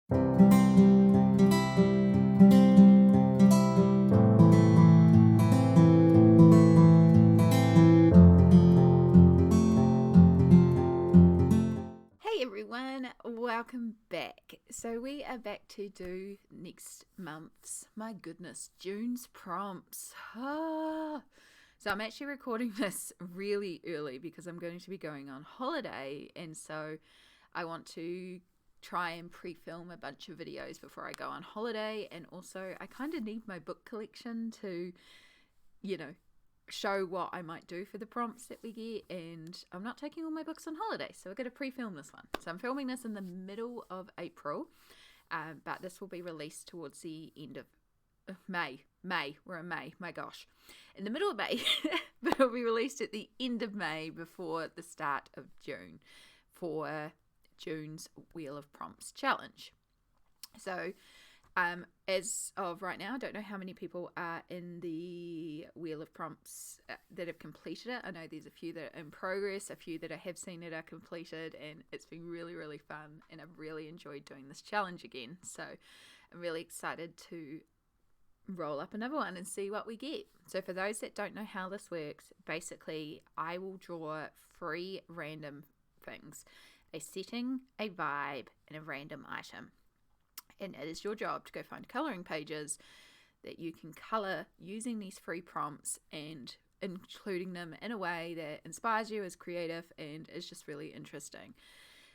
Hey everyone, welcome back. So we are back to do next month's, my goodness, June's prompts. So I'm actually recording this really early because I'm going to be going on holiday, and so I want to try and pre-film a bunch of videos before I go on holiday. And also I kind of need my book collection to, show what I might do for the prompts that we get, and I'm not taking all my books on holiday, so we're going to pre-film this one. So I'm filming this in the middle of April, but this will be released towards the end of May. We're in May, my gosh. In the middle of May, but it'll be released at the end of May before the start of June for June's Wheel of Prompts challenge. So as of right now, I don't know how many people are in the Wheel of Prompts that have completed it. I know there's a few that are in progress, a few that I have seen that are completed, and it's been really, really fun, and I've really enjoyed doing this challenge again. So I'm really excited to roll up another one and see what we get. So for those that don't know how this works, basically I will draw 3 random things: a setting, a vibe, and a random item. And it is your job to go find colouring pages that you can colour using these free prompts and including them in a way that inspires you, is creative, and is just really interesting.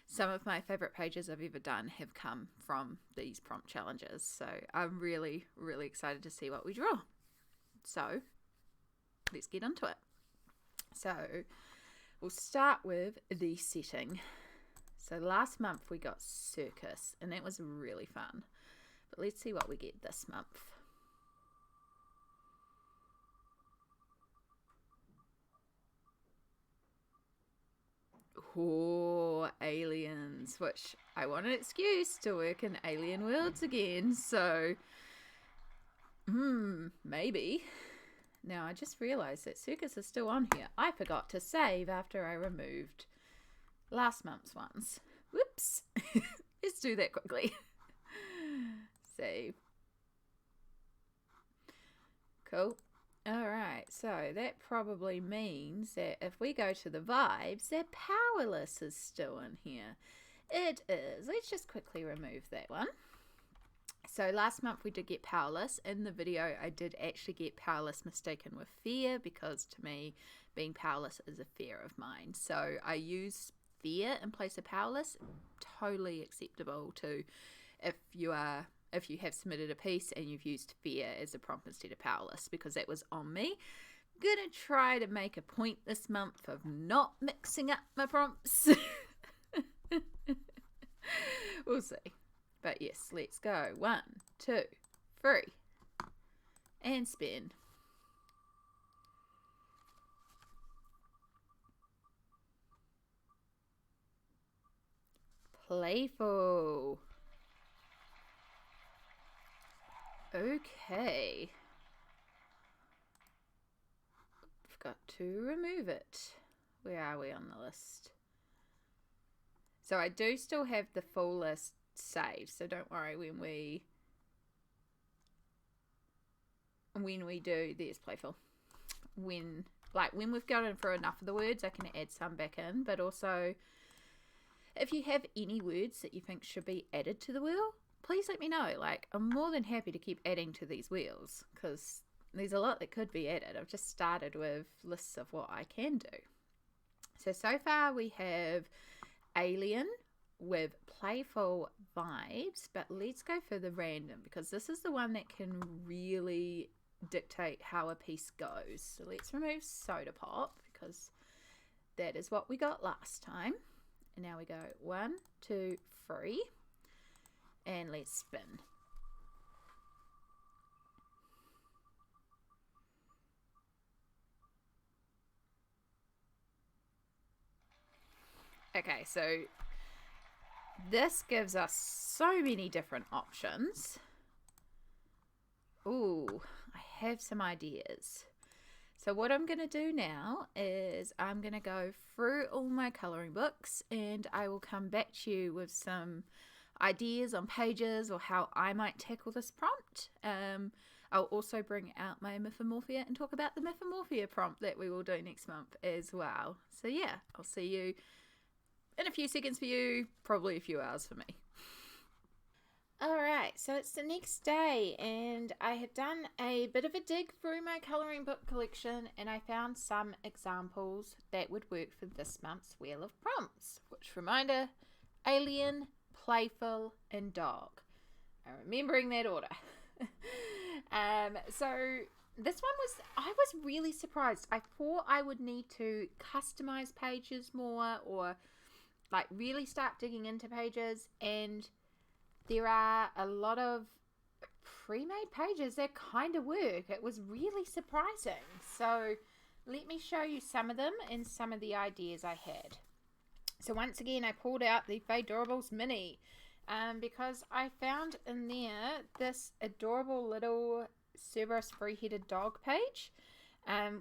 Some of my favourite pages I've ever done have come from these prompt challenges. So I'm really, really excited to see what we draw. So let's get into it. So we'll start with the setting. So last month we got circus, and that was really fun. But let's see what we get this month. Oh, aliens, which I want an excuse to work in alien worlds again. So, maybe. Now I just realised that circus is still on here. I forgot to save after I removed last month's ones. Whoops. Let's do that quickly. Save. Cool. Alright, so that probably means that if we go to the vibes, that powerless is still in here. It is. Let's just quickly remove that one. So last month we did get powerless. In the video I did actually get powerless mistaken with fear, because to me being powerless is a fear of mine. So I use fear in place of powerless. Totally acceptable to if you have submitted a piece and you've used fear as a prompt instead of powerless, because that was on me. I'm gonna try to make a point this month of not mixing up my prompts. We'll see. But yes, let's go. 1, 2, 3. And spin. Playful. Okay. I've got to remove it. Where are we on the list? So I do still have the full list saved, so don't worry when we do, there's playful. When we've gotten through enough of the words, I can add some back in, but also if you have any words that you think should be added to the wheel, please let me know. I'm more than happy to keep adding to these wheels, because there's a lot that could be added. I've just started with lists of what I can do. So far we have alien with playful vibes, but let's go for the random, because this is the one that can really dictate how a piece goes. So let's remove soda pop, because that is what we got last time. And now we go 1, 2, 3, and let's spin. Okay, so this gives us so many different options. Ooh, I have some ideas. So what I'm going to do now is I'm going to go through all my colouring books, and I will come back to you with some ideas on pages or how I might tackle this prompt. I'll also bring out my Mythomorphia and talk about the Mythomorphia prompt that we will do next month as well. So yeah, I'll see you in a few seconds for you, probably a few hours for me. Alright, so it's the next day and I have done a bit of a dig through my colouring book collection and I found some examples that would work for this month's Wheel of Prompts. Which reminder, Alien, Playful and Dog. I'm remembering that order. So this one I was really surprised. I thought I would need to customize pages more or like really start digging into pages, and there are a lot of pre-made pages that kind of work. It was really surprising. So let me show you some of them and some of the ideas I had. So once again, I pulled out the Fadorables Mini because I found in there this adorable little Cerberus three-headed dog page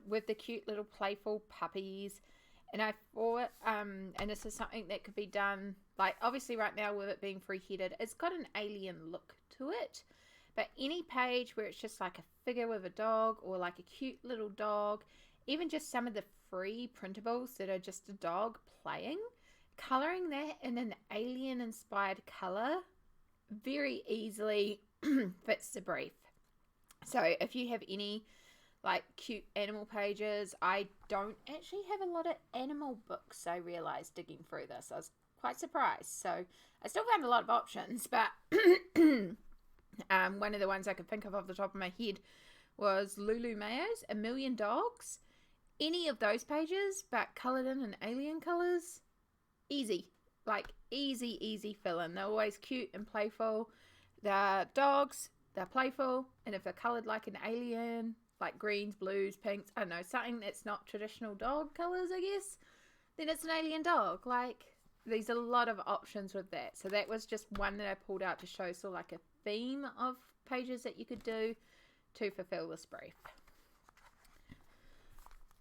with the cute little playful puppies. And I thought, and this is something that could be done, like obviously right now with it being three-headed, it's got an alien look to it. But any page where it's just like a figure with a dog or like a cute little dog, even just some of the free printables that are just a dog playing, colouring that in an alien-inspired colour very easily fits the brief. So if you have any like cute animal pages, I don't actually have a lot of animal books, I realised digging through this. I was quite surprised. So I still found a lot of options, but one of the ones I could think of off the top of my head was Lulu Mayo's A Million Dogs. Any of those pages, but coloured in alien colours, easy. Like easy fill in. They're always cute and playful. They're dogs, they're playful, and if they're coloured like an alien, like greens, blues, pinks, I don't know, something that's not traditional dog colours, I guess, then it's an alien dog. Like, there's a lot of options with that. So that was just one that I pulled out to show sort of like a theme of pages that you could do to fulfill this brief.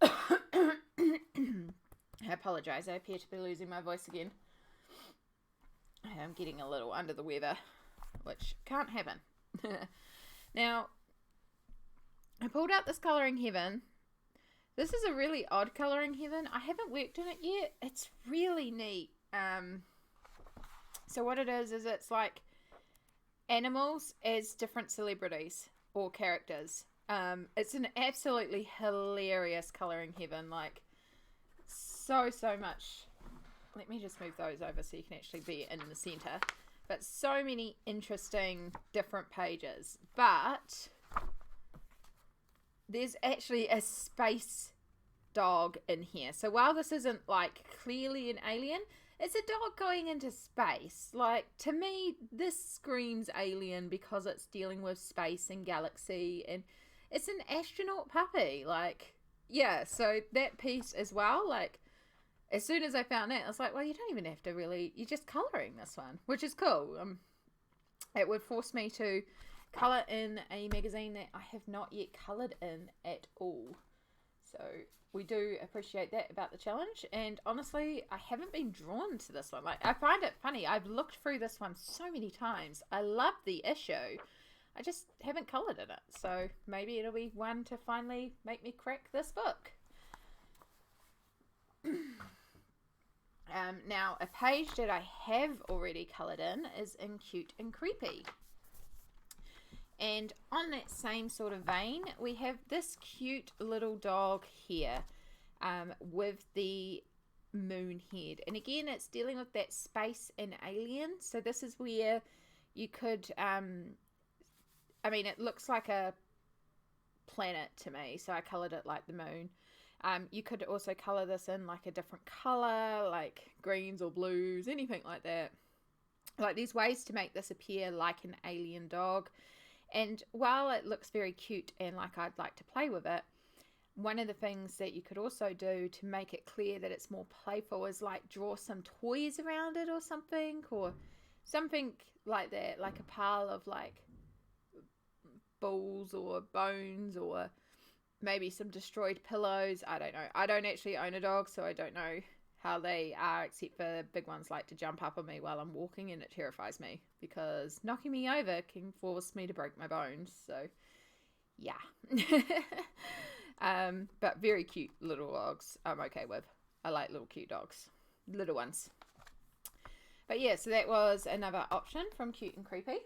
I apologise, I appear to be losing my voice again. I'm getting a little under the weather, which can't happen. Now, I pulled out this Colouring Heaven. This is a really odd Colouring Heaven. I haven't worked in it yet. It's really neat. So what it is it's like animals as different celebrities or characters. It's an absolutely hilarious Colouring Heaven. Like, so much. Let me just move those over so you can actually be in the centre. But so many interesting different pages. But there's actually a space dog in here. So while this isn't like clearly an alien, it's a dog going into space. Like, to me, this screams alien because it's dealing with space and galaxy, and it's an astronaut puppy. Like, yeah, so that piece as well, like, as soon as I found that, I was like, well, you don't even have to really, you're just colouring this one, which is cool. It would force me to colour in a magazine that I have not yet coloured in at all. So we do appreciate that about the challenge. And honestly, I haven't been drawn to this one. Like, I find it funny. I've looked through this one so many times. I love the issue. I just haven't coloured in it. So maybe it'll be one to finally make me crack this book. Now, a page that I have already coloured in is in Cute and Creepy. And on that same sort of vein, we have this cute little dog here with the moon head. And again, it's dealing with that space and alien. So this is where you could, I mean, it looks like a planet to me. So I coloured it like the moon. You could also colour this in like a different colour, like greens or blues, anything like that. Like, there's ways to make this appear like an alien dog. And while it looks very cute and like I'd like to play with it, one of the things that you could also do to make it clear that it's more playful is like draw some toys around it or something like that, like a pile of like balls or bones or maybe some destroyed pillows. I don't know. I don't actually own a dog, so I don't know how they are, except for big ones like to jump up on me while I'm walking, and it terrifies me because knocking me over can force me to break my bones. So yeah. But very cute little dogs I'm okay with. I like little cute dogs, little ones. But yeah, so that was another option from Cute and Creepy.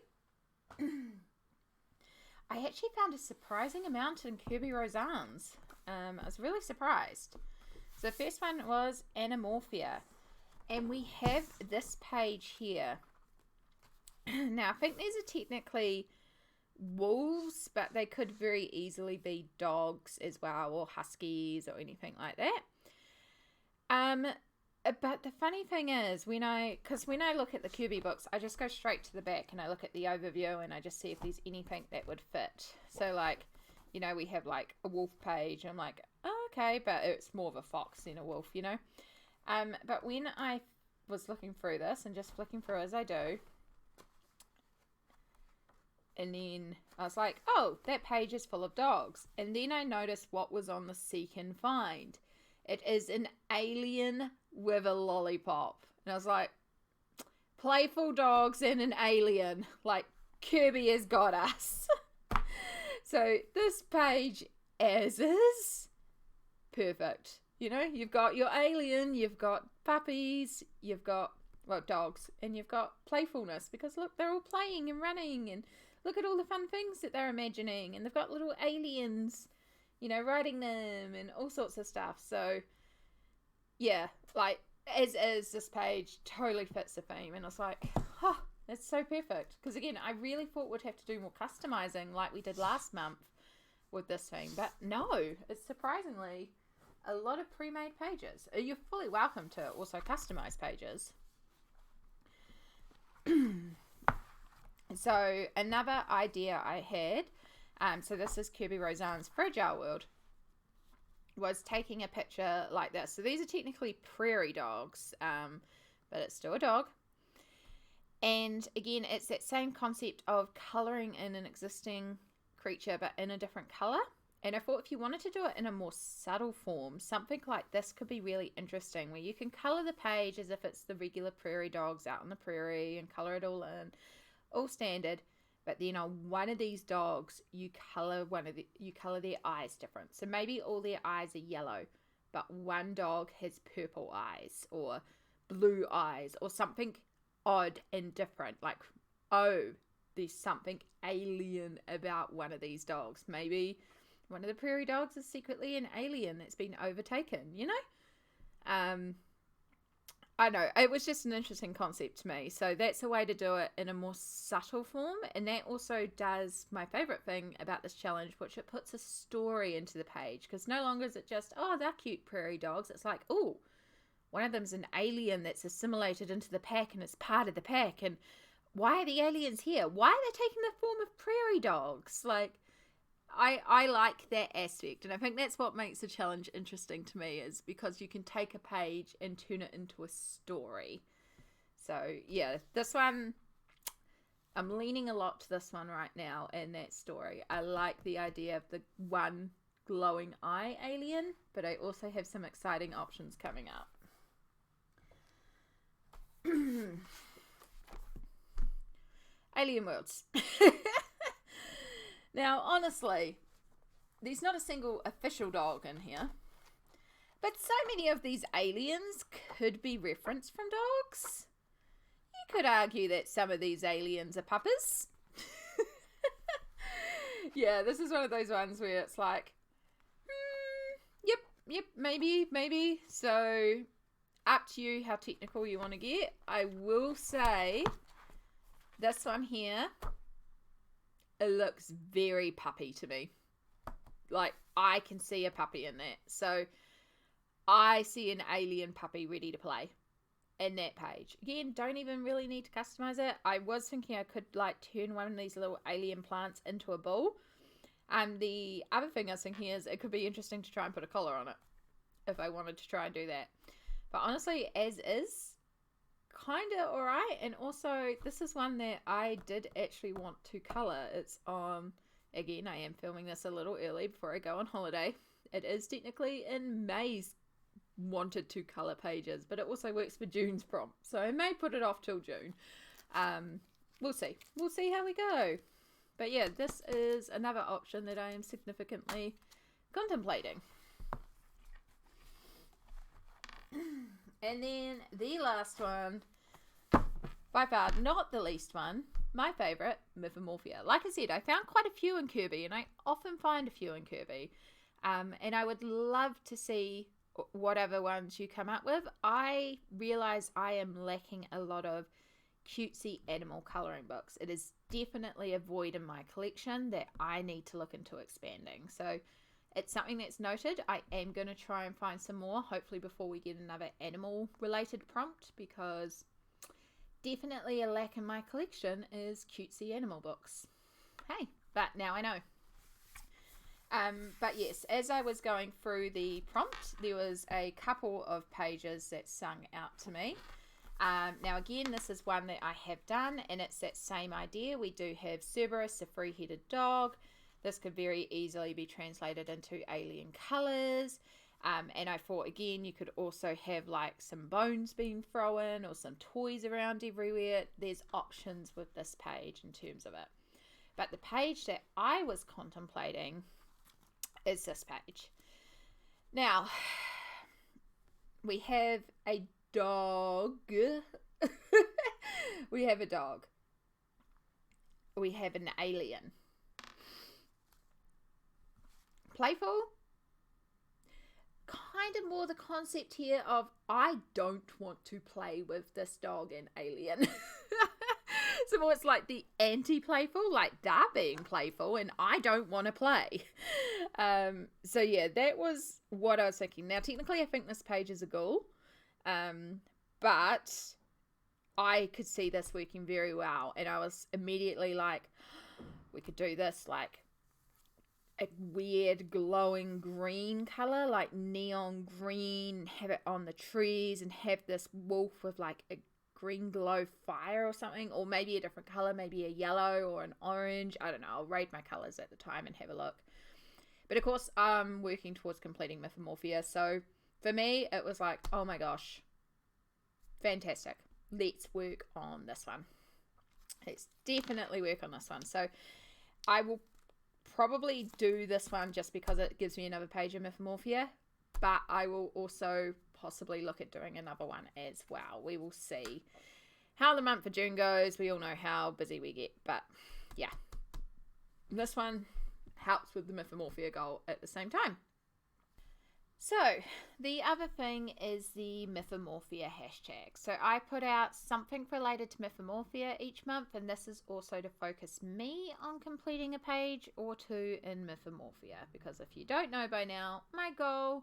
I actually found a surprising amount in Kirby Roseanne's. I was really surprised. So the first one was Mythomorphia. And we have this page here. Now, I think these are technically wolves, but they could very easily be dogs as well, or huskies, or anything like that. But the funny thing is, when I look at the Kirby books, I just go straight to the back and I look at the overview and I just see if there's anything that would fit. So, like, you know, we have like a wolf page and I'm like, oh, okay, but it's more of a fox than a wolf, you know. But when I was looking through this and just flicking through as I do, and then I was like, oh, that page is full of dogs. And then I noticed what was on the Seek and Find. It is an alien with a lollipop. And I was like, playful dogs and an alien. Like, Kirby has got us. So this page as is, perfect. You know, you've got your alien, you've got puppies, you've got, well, dogs, and you've got playfulness. Because look, they're all playing and running, and look at all the fun things that they're imagining. And they've got little aliens, you know, riding them and all sorts of stuff. So, yeah, like, as is, this page totally fits the theme. And I was like, oh, it's so perfect. Because, again, I really thought we'd have to do more customizing like we did last month with this theme. But no, it's surprisingly a lot of pre-made pages. You're fully welcome to also customize pages. So, another idea I had, so this is Kirby Roseanne's Fragile World, was taking a picture like this. So these are technically prairie dogs, but it's still a dog. And again, it's that same concept of colouring in an existing creature, but in a different colour. And I thought if you wanted to do it in a more subtle form, something like this could be really interesting, where you can colour the page as if it's the regular prairie dogs out on the prairie and colour it all in, all standard. But then on one of these dogs, you colour their eyes different. So maybe all their eyes are yellow, but one dog has purple eyes or blue eyes or something odd and different. Like, oh, there's something alien about one of these dogs. Maybe one of the prairie dogs is secretly an alien that's been overtaken, you know? I know, it was just an interesting concept to me. So that's a way to do it in a more subtle form. And that also does my favourite thing about this challenge, which it puts a story into the page. Because no longer is it just, oh, they're cute prairie dogs. It's like, oh, one of them's an alien that's assimilated into the pack and is part of the pack. And why are the aliens here? Why are they taking the form of prairie dogs? Like, I like that aspect, and I think that's what makes the challenge interesting to me, is because you can take a page and turn it into a story. So yeah, this one, I'm leaning a lot to this one right now and that story. I like the idea of the one glowing eye alien, but I also have some exciting options coming up. Alien Worlds. Now, honestly, there's not a single official dog in here, but so many of these aliens could be referenced from dogs. You could argue that some of these aliens are puppies. Yeah, this is one of those ones where it's like, yep, maybe. So, up to you how technical you want to get. I will say, this one here, it looks very puppy to me. Like, I can see a puppy in that. So, I see an alien puppy ready to play in that page. Again, don't even really need to customize it. I was thinking I could, like, turn one of these little alien plants into a bull. The other thing I was thinking is it could be interesting to try and put a collar on it if I wanted to try and do that. But honestly, as is, kind of alright. And also, this is one that I did actually want to colour. It's on, again, I am filming this a little early before I go on holiday. It is technically in May's wanted to colour pages, but it also works for June's prompt, so I may put it off till June. We'll see how we go. But yeah, this is another option that I am significantly contemplating. And then the last one, by far not the least one, my favourite, Mythomorphia. Like I said, I found quite a few in Kirby, and I often find a few in Kirby. And I would love to see whatever ones you come up with. I realise I am lacking a lot of cutesy animal colouring books. It is definitely a void in my collection that I need to look into expanding. So it's something that's noted. I am going to try and find some more, hopefully before we get another animal related prompt, because definitely a lack in my collection is cutesy animal books. Hey, but now I know. But yes, as I was going through the prompt, there was a couple of pages that sung out to me. Now again, this is one that I have done, and it's that same idea. We do have Cerberus, a three-headed dog. This could very easily be translated into alien colours. And I thought, again, you could also have like some bones being thrown or some toys around everywhere. There's options with this page in terms of it. But the page that I was contemplating is this page. Now, we have a dog. We have a dog. We have an alien. Playful. Kind of more the concept here of I don't want to play with this dog and alien. So more it's like the anti-playful, like they're being playful and I don't want to play. So yeah, that was what I was thinking. Now technically I think this page is a ghoul, but I could see this working very well, and I was immediately like, we could do this like a weird glowing green color, like neon green, have it on the trees, and have this wolf with like a green glow fire or something, or maybe a different color, maybe a yellow or an orange. I don't know, I'll raid my colors at the time and have a look. But of course I'm working towards completing Mythomorphia, so for me it was like, oh my gosh, fantastic, let's work on this one. Let's definitely work on this one. So I will probably do this one just because it gives me another page of Mythomorphia, but I will also possibly look at doing another one as well. We will see how the month of June goes. We all know how busy we get, but yeah, this one helps with the Mythomorphia goal at the same time. So the other thing is the Mythomorphia hashtag. So I put out something related to Mythomorphia each month, and this is also to focus me on completing a page or two in Mythomorphia, because if you don't know by now, my goal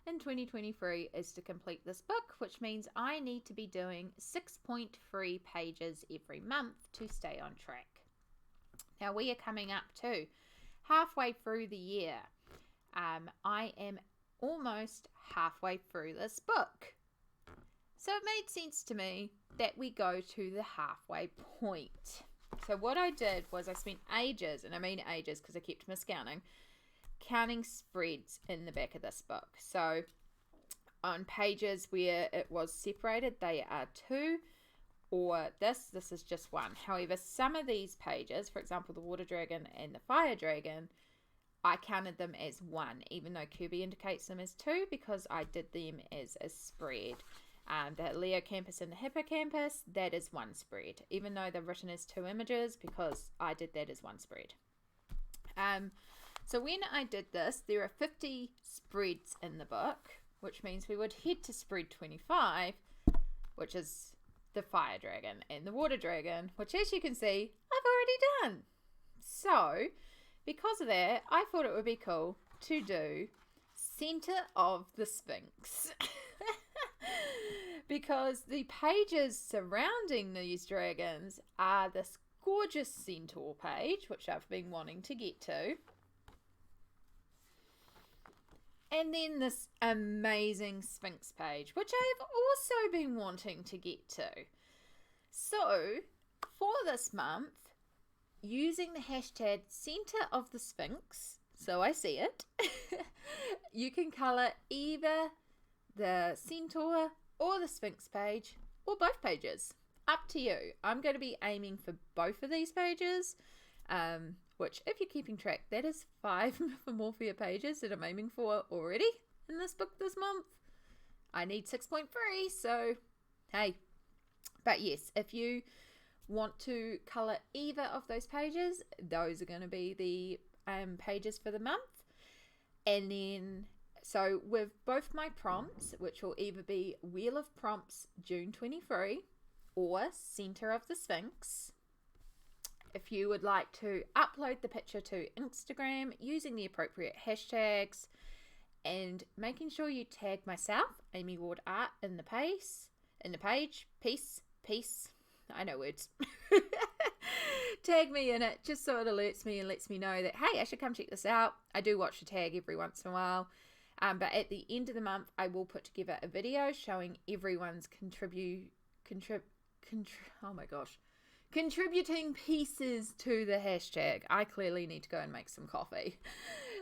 in 2023 is to complete this book, which means I need to be doing 6.3 pages every month to stay on track. Now we are coming up to halfway through the year. I am almost halfway through this book, so it made sense to me that we go to the halfway point. So what I did was I spent ages, and I mean ages because I kept miscounting, counting spreads in the back of this book. So on pages where it was separated, they are 2, or this is just 1. However, some of these pages, for example the water dragon and the fire dragon, I counted them as 1, even though Kirby indicates them as 2, because I did them as a spread. The Leocampus and the Hippocampus, that is 1 spread, even though they're written as 2 images, because I did that as 1 spread. So when I did this, there are 50 spreads in the book, which means we would head to spread 25, which is the fire dragon and the water dragon, which, as you can see, I've already done. So because of that, I thought it would be cool to do Center of the Sphinx. Because the pages surrounding these dragons are this gorgeous Centaur page, which I've been wanting to get to. And then this amazing Sphinx page, which I have also been wanting to get to. So, for this month, using the hashtag Center of the Sphinx, so I see it, you can colour either the Centaur or the Sphinx page or both pages. Up to you. I'm going to be aiming for both of these pages, which, if you're keeping track, that is 5 Mythomorphia pages that I'm aiming for already in this book this month. I need 6.3, so hey. But yes, if you want to colour either of those pages, those are going to be the pages for the month. And then, so with both my prompts, which will either be Wheel of Prompts June 23 or Centaur of the Sphinx, if you would like to upload the picture to Instagram using the appropriate hashtags and making sure you tag myself, Amy Ward Art, in the page, peace, I know words. Tag me in it just so it alerts me and lets me know that, hey, I should come check this out. I do watch the tag every once in a while. But at the end of the month, I will put together a video showing everyone's contributing pieces to the hashtag. I clearly need to go and make some coffee.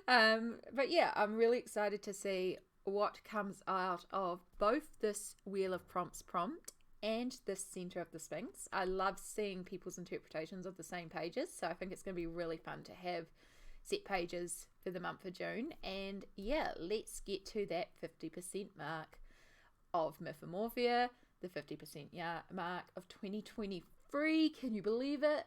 But yeah, I'm really excited to see what comes out of both this Wheel of Prompts prompt and this Centaur of the Sphinx. I love seeing people's interpretations of the same pages, so I think it's going to be really fun to have set pages for the month of June. And yeah, let's get to that 50% mark of Mythomorphia, the 50% mark of 2023. Can you believe it?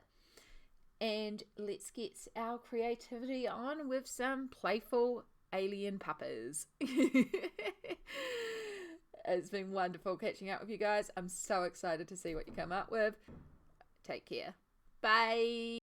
And let's get our creativity on with some playful alien puppers. It's been wonderful catching up with you guys. I'm so excited to see what you come up with. Take care. Bye.